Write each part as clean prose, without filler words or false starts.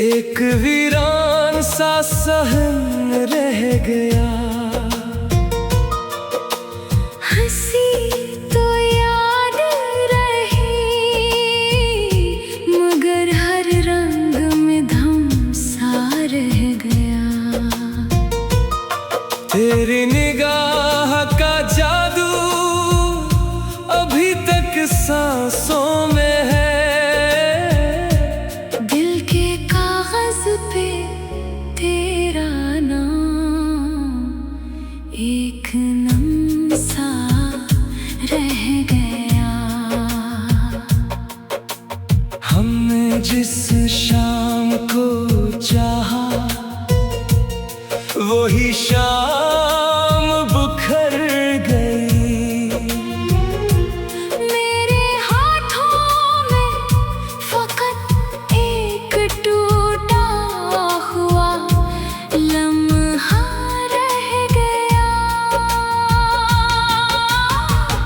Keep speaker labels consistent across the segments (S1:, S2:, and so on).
S1: एक वीरान सा सहन रह गया।
S2: हंसी तो याद रही मगर हर रंग में धमसा रह गया।
S1: तेरी निगाह का जादू अभी तक सांसों में है।
S2: दिल के कागज पे तेरा नाम एक नम सा रह गया।
S1: हमने जिस शाम को चाहा वही शाम बुखर गई।
S2: मेरे हाथों में फकत एक टूटा हुआ लम्हा रह गया।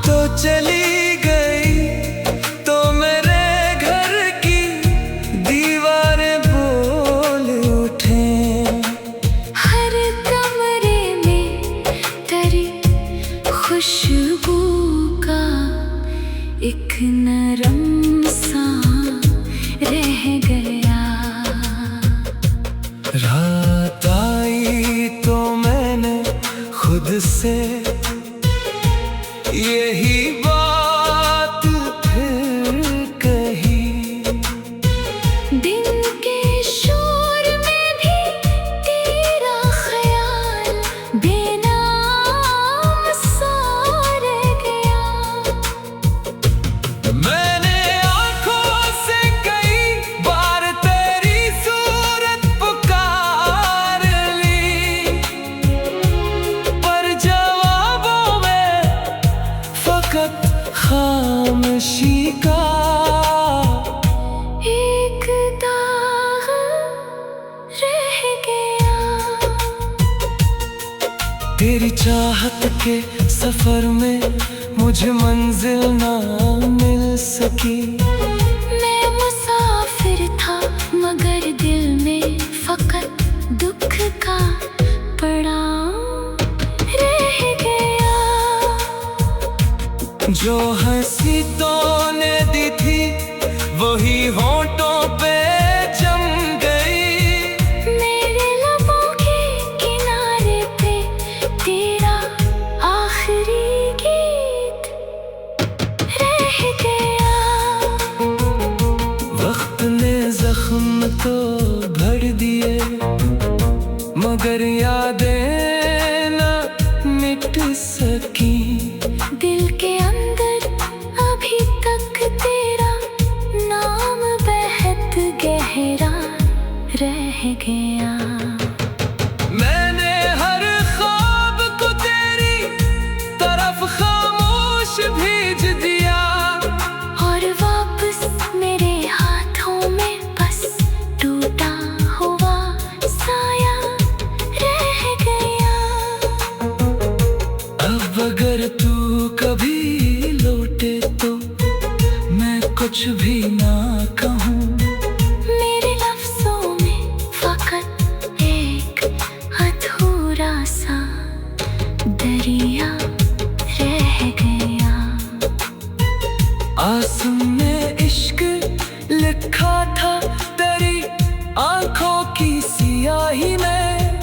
S1: तो चली गई तो मेरे घर की दीवारें बोल उठे।
S2: हर कमरे में तेरी खुशबू का एक नरम सा रह गया।
S1: रात आई तो मैंने खुद से यही बात फिर कही।
S2: दिन के शोर में भी तेरा ख्याल बेनाम सा रह गया।
S1: मैंने आंखों से कई बार तेरी सूरत पुकार ली, पर जवाबों में फकत खामोशी का
S2: एक दाग रह गया।
S1: तेरी चाहत के सफर में मुझे मंजिल ना मिल सकी।
S2: मैं मुसाफिर था मगर दिल में फकत दुख का पड़ाव रह गया।
S1: जो हंसी तूने दी थी वही होंठों पे जम गई।
S2: मेरे लबों के किनारे पे तेरा आखिरी गीत रह गया।
S1: वक्त ने जख्म तो भर दिए मगर यादें ना मिट सकी।
S2: दिल के अंदर अभी तक तेरा नाम बेहद गहरा रह गया।
S1: मैंने हर ख्वाब को तेरी तरफ खामोश भेज दिया।
S2: और वापस मेरे हाथों में बस टूटा हुआ साया रह गया।
S1: अब अगर तू कभी लौटे तो मैं कुछ भी ना कहूँ।
S2: मेरे लफ्जों में फकत एक अधूरा सा दरिया रह गया।
S1: आसमां में इश्क लिखा था तेरी आंखों की सियाही में।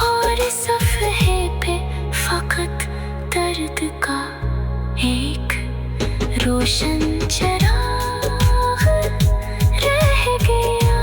S2: और सफ़हे पे फकत दर्द का एक रोशन चिराग रह गया।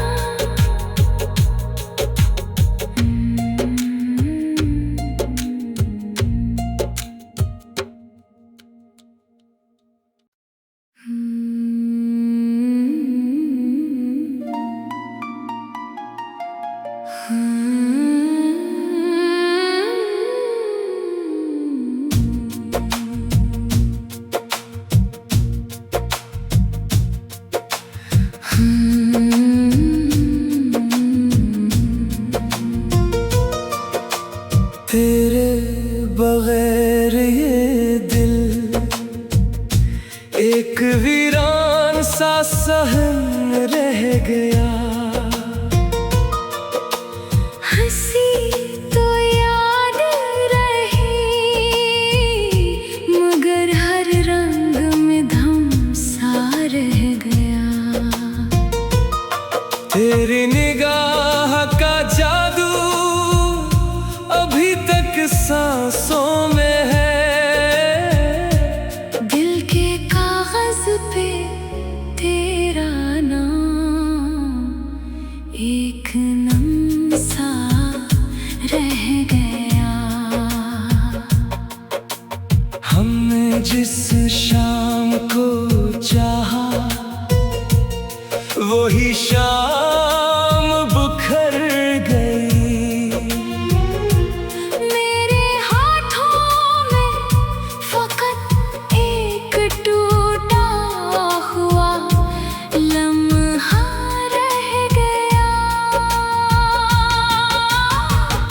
S1: तेरे बगैर ये दिल एक वीरान सा सहन रह गया। निगाह का जादू अभी तक सांसों में है।
S2: दिल के कागज पे तेरा नाम एक नम सा रह गया।
S1: हमने जिस शाम को चाहा वही शाम बुखर गई।
S2: मेरे हाथों में फकत एक टूटा हुआ लम्हा रह गया।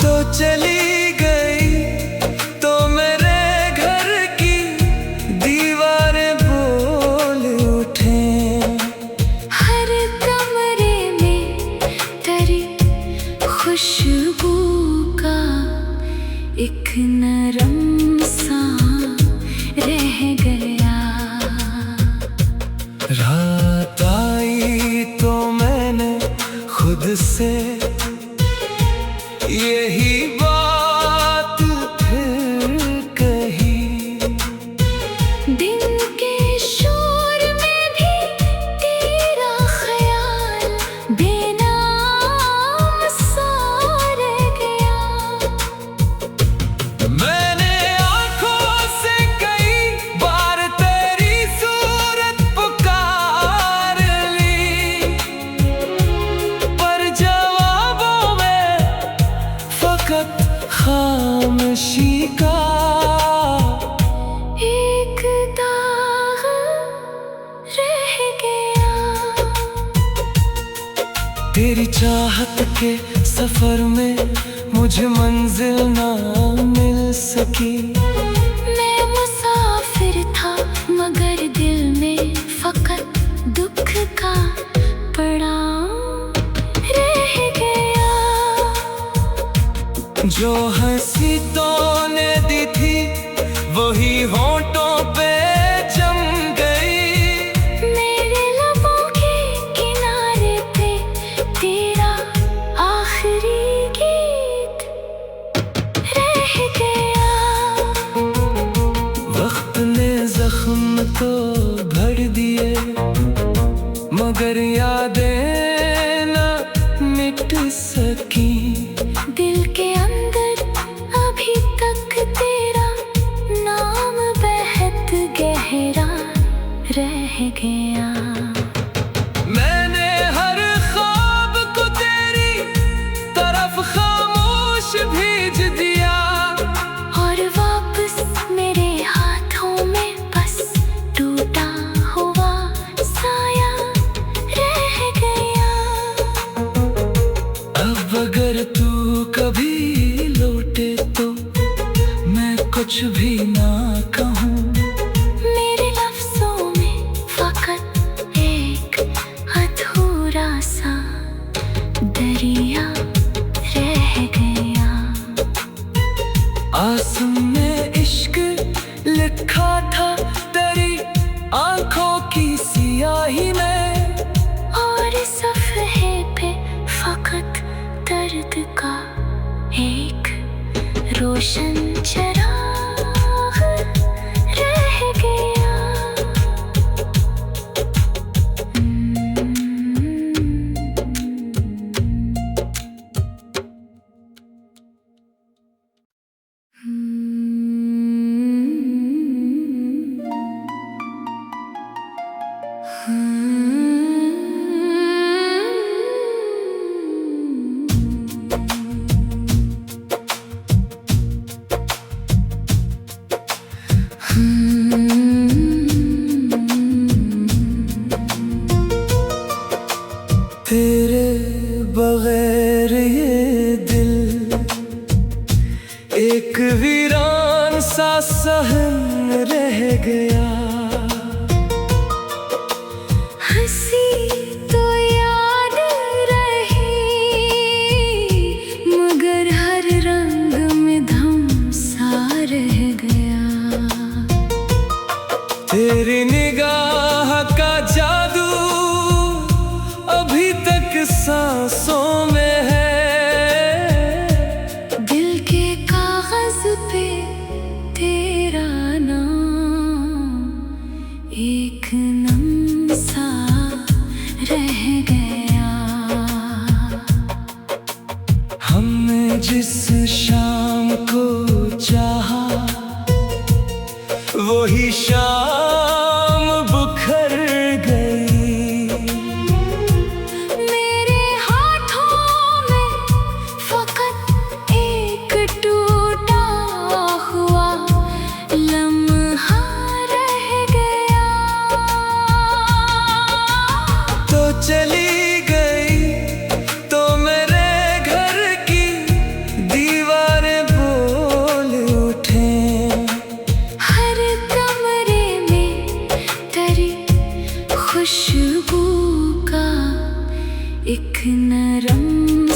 S1: तो चली गई तो मेरे घर की दीवारें बोल उठे।
S2: खुशबू का एक नरम सा रह गया।
S1: रात आई तो मैंने खुद से यही बात फिर कही।
S2: दिन के शोर में भी तेरा ख्याल बेनाम सा रह गया।
S1: मैंने आंखों से कई बार तेरी सूरत पुकार ली, पर जवाबों में फकत खामोशी का
S2: एक दाग रह गया।
S1: तेरी चाहत के सफर में मुझे मंजिल ना मिल सकी।
S2: मैं मुसाफिर था मगर दिल में फकत दुख का पड़ाव रह गया।
S1: जो हंसी तूने दी थी वही होंठों पे जम गई।
S2: मेरे लबों के किनारे पे तेरा आखिरी गीत रह गया।
S1: वक्त ने जख्म तो भर दिए मगर यादें ना मिट सकी।
S2: दिल के अंदर अभी तक तेरा नाम बेहद गहरा रह गया।
S1: मैंने हर ख्वाब को तेरी तरफ खामोश भेज दिया,
S2: और वापस मेरे हाथों में बस टूटा हुआ साया रह गया।
S1: अब अगर तू कभी लौटे तो मैं कुछ भी ना कहूँ।
S2: मेरे लफ्जों में फकत एक अधूरा सा दरिया रह गया।
S1: आसमां में इश्क लिखा था तेरी आंखों की सियाही में,
S2: और सफ़हे पे फकत दर्द का एक रोशन चिराग रह गया।
S1: तेरे बगैर ये दिल एक वीरान सा सहन रह गया।
S2: हंसी तो याद रही मगर हर रंग में धम सा रह गया।
S1: तेरी निगाह का जादू अभी तक सांसों जिस शाम को चाहा वही शाम बुखर गई।
S2: मेरे हाथों में फकत एक टूटा हुआ लम्हा रह गया।
S1: तो चली गई तो मेरे घर की दीवारें बोल उठे।
S2: हर कमरे में तेरी खुशबू का एक नरम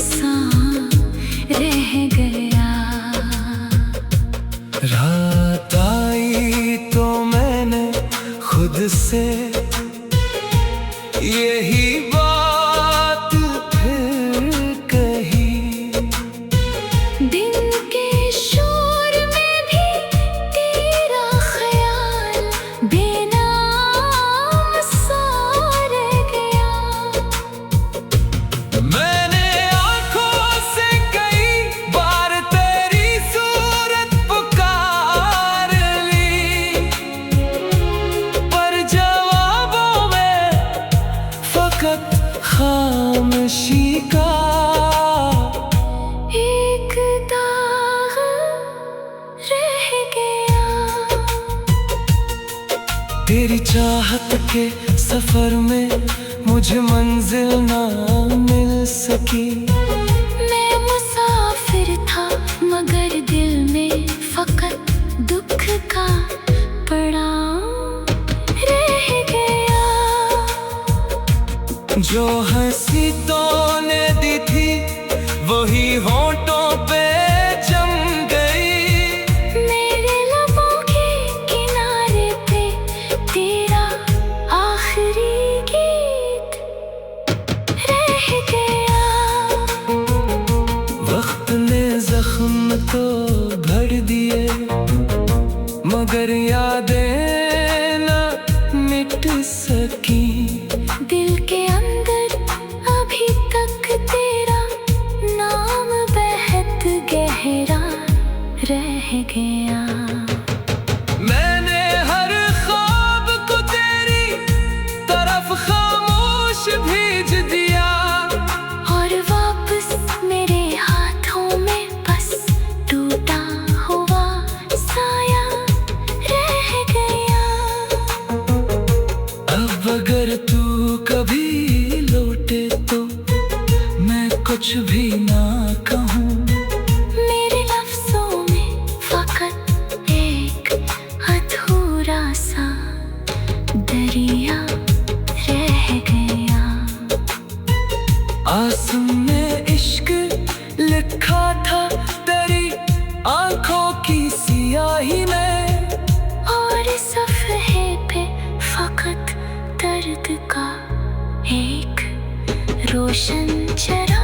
S2: सा रह गया।
S1: रात आई तो मैंने खुद से यही बात फिर कही।
S2: दिन के शोर में भी तेरा ख्याल बेनाम सा रह गया।
S1: मैंने आंखों से कई बार तेरी सूरत पुकार ली, पर जवाबों में फकत खामोशी का
S2: एक दाग रह गया।
S1: तेरी चाहत के सफर में मुझे मंजिल ना मिल सकी।
S2: मैं मुसाफिर था मगर दिल में फकत दुख का पड़ाव रह गया।
S1: जो हंसी तूने दी थी वही होंठों पे जम गई।
S2: मेरे लबों के किनारे पे तेरा आखिरी गीत रह गया।
S1: वक्त ने जख्म तो भर दिए मगर यादें ना मिट सकी।
S2: दिल के अंदर अभी तक तेरा नाम बेहद गहरा रह गया।
S1: मैंने हर ख्वाब को तेरी तरफ खामोश भेज दिया,
S2: और वापस मेरे हाथों में बस टूटा हुआ साया रह गया।
S1: अब अगर तू कभी लौटे तो मैं कुछ भी ना कहूँ।
S2: मेरे लफ्जों में फकत एक अधूरा सा दरिया रह गया।
S1: आसमां में इश्क लिखा था तेरी आंखों की सियाही में,
S2: और सफ़हे पे फकत दर्द का एक रोशन चरा